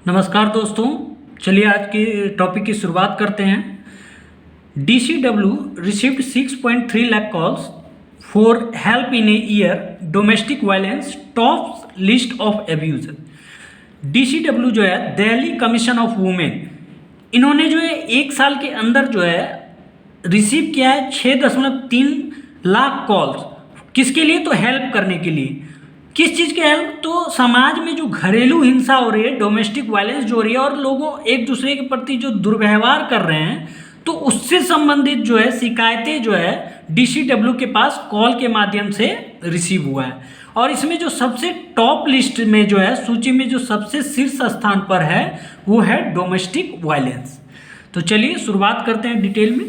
नमस्कार दोस्तों, चलिए आज के टॉपिक की शुरुआत करते हैं। DCW received 6.3 lakh calls for help in a year, domestic violence top list of abuser. DCW जो है दिल्ली कमीशन ऑफ वुमेन, इन्होंने जो है एक साल के अंदर जो है रिसीव किया है 6.3 लाख कॉल्स। किसके लिए? तो हेल्प करने के लिए। किस चीज़ की हेल्प? तो समाज में जो घरेलू हिंसा हो रही है, डोमेस्टिक वायलेंस जो हो रही है और लोगों एक दूसरे के प्रति जो दुर्व्यवहार कर रहे हैं, तो उससे संबंधित जो है शिकायतें जो है DCW के पास कॉल के माध्यम से रिसीव हुआ है। और इसमें जो सबसे टॉप लिस्ट में जो है, सूची में जो सबसे शीर्ष स्थान पर है, वो है डोमेस्टिक वायलेंस। तो चलिए शुरुआत करते हैं डिटेल में।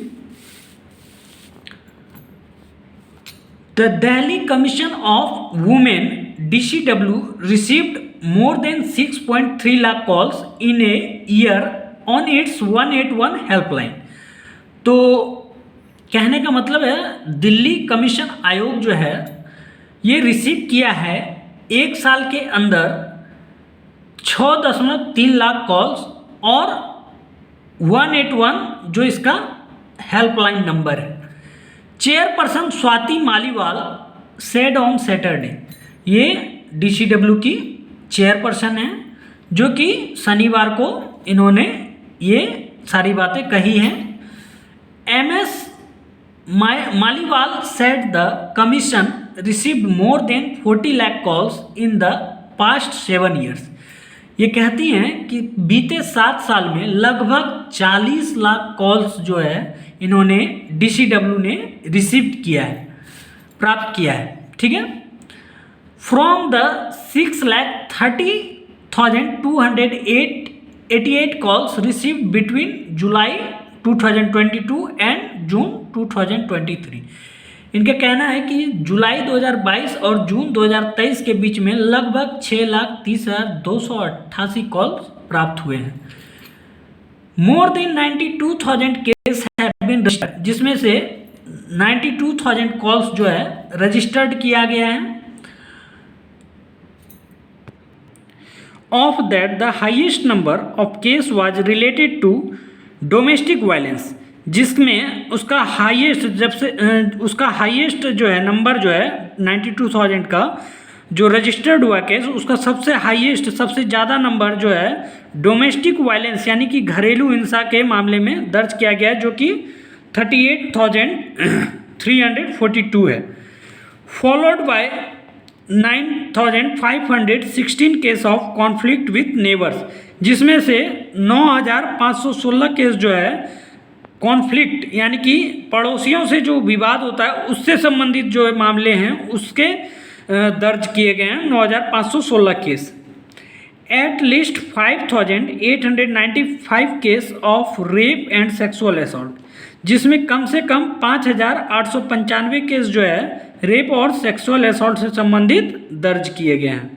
The Delhi Commission of Women (DCW) received more than 6.3 lakh calls in a year on its 181 helpline। तो कहने का मतलब है दिल्ली कमीशन आयोग जो है ये रिसीव किया है एक साल के अंदर 6.3 लाख कॉल्स और 181 जो इसका हेल्पलाइन नंबर है। Chairperson Swati Maliwal said on Saturday, ये DCW की चेयरपर्सन है जो कि शनिवार को इन्होंने ये सारी बातें कही हैं। MS Maliwal said the commission received more than 40 lakh calls in the past 7 years. ये कहती हैं कि बीते 7 साल में लगभग 40 लाख कॉल्स जो है इन्होंने DCW ने रिसीव किया है, प्राप्त किया है। ठीक है। From the 6,30,288 calls received between July 2022 and June 2023। इनका कहना है कि जुलाई 2022 और जून 2023 के बीच में लगभग 6,30,288 कॉल्स प्राप्त हुए हैं। More than 92,000 case have been registered, जिसमें से 92,000 कॉल्स जो है रजिस्टर्ड किया गया है। Of that the highest number of case was related to domestic violence, जिसमें उसका हाईएस्ट जो है नंबर जो है 92,000 का जो रजिस्टर्ड हुआ केस, उसका सबसे हाईएस्ट, सबसे ज़्यादा नंबर जो है डोमेस्टिक वायलेंस यानी कि घरेलू हिंसा के मामले में दर्ज किया गया है, जो कि 38,342 है। Followed by 9,516 case of conflict with neighbours, जिसमें से 9,516 केस जो है कॉन्फ्लिक्ट यानी कि पड़ोसियों से जो विवाद होता है उससे संबंधित जो मामले हैं उसके दर्ज किए गए हैं 9,516 case. At least 5,895 case of rape and sexual assault, जिसमें कम से कम 5,895 केस जो है रेप और सेक्सुअल असॉल्ट से संबंधित दर्ज किए गए हैं।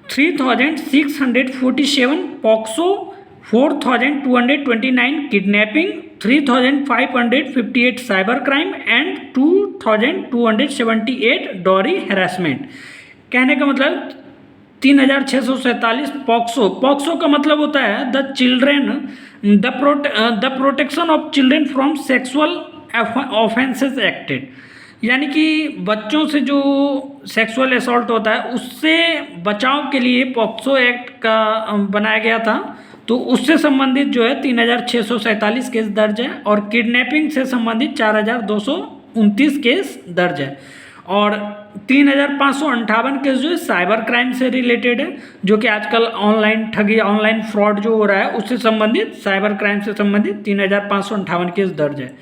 3,647 POCSO, 4,229 kidnapping, 3,558 cyber crime and 2,278 dowry harassment. कहने का मतलब 3,647 पॉक्सो का मतलब होता है the protection of children from sexual offences acted, यानी कि बच्चों से जो सेक्सुअल असॉल्ट होता है उससे बचाव के लिए पॉक्सो एक्ट का बनाया गया था। तो उससे संबंधित जो है 3,647 केस दर्ज है और किडनैपिंग से संबंधित 4,229 केस दर्ज है और 3,558 केस जो है साइबर क्राइम से रिलेटेड है, जो कि आजकल ऑनलाइन ठगी, ऑनलाइन फ्रॉड जो हो रहा है उससे संबंधित, साइबर क्राइम से संबंधित 3,558 केस दर्ज है।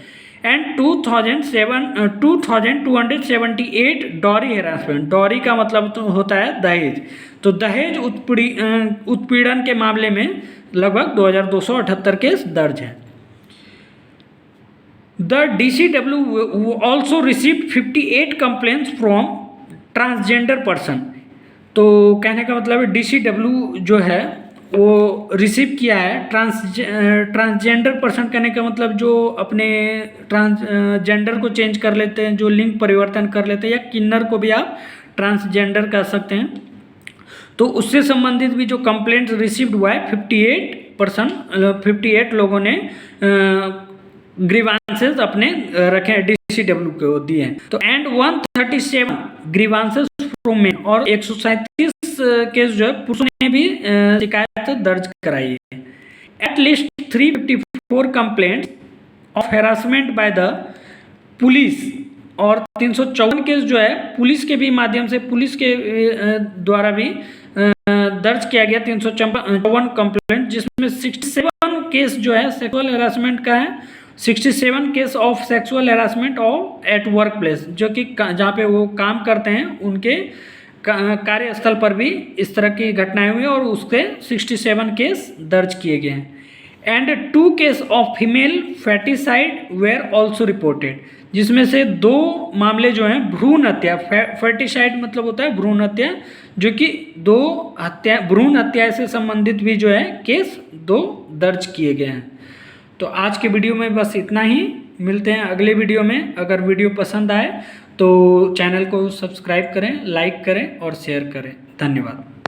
And 2,278 dowry harassment. डॉरी का मतलब तो होता है दहेज, तो दहेज उत्पीड़न के मामले में लगभग 2,278 केस दर्ज है। The DCW also received 58 complaints from transgender person. तो कहने का मतलब है DCW जो है वो रिसीव किया है ट्रांसजेंडर पर्सन। कहने का मतलब जो अपने ट्रांसजेंडर को चेंज कर लेते हैं, जो लिंग परिवर्तन कर लेते हैं, या किन्नर को भी आप ट्रांसजेंडर कह सकते हैं। तो उससे संबंधित भी जो कंप्लेंट रिसीव्ड हुआ है 58 लोगों ने ग्रीवांसेस अपने रखे हैं, DCW को दिए हैं। तो एंड 137 ग्रीवांसेस फ्रॉम मेन, और 137 केस जो है पुरुषों ने भी शिकायत दर्ज कराई है। At least 354 complaint of harassment by the police, और 354 केस जो है पुलिस के भी माध्यम से, पुलिस के द्वारा भी दर्ज किया गया 354 कंप्लेंट, जिसमें 67 केस जो है सेक्सुअल हैरासमेंट का है, 67 केस ऑफ सेक्सुअल हैरासमेंट और एट वर्क प्लेस, जो कि जहाँ पे वो काम करते हैं उनके कार्यस्थल पर भी इस तरह की घटनाएं हुई और उसके 67 केस दर्ज किए गए हैं। And 2 case of female foeticide were also reported, जिसमें से 2 मामले जो हैं भ्रूण हत्या, फैटिसाइड मतलब होता है भ्रूण हत्या, जो कि 2 हत्या भ्रूण हत्या से संबंधित भी जो है केस 2 दर्ज किए गए हैं। तो आज के वीडियो में बस इतना ही, मिलते हैं अगले वीडियो में। अगर वीडियो पसंद आए तो चैनल को सब्सक्राइब करें, लाइक करें और शेयर करें। धन्यवाद।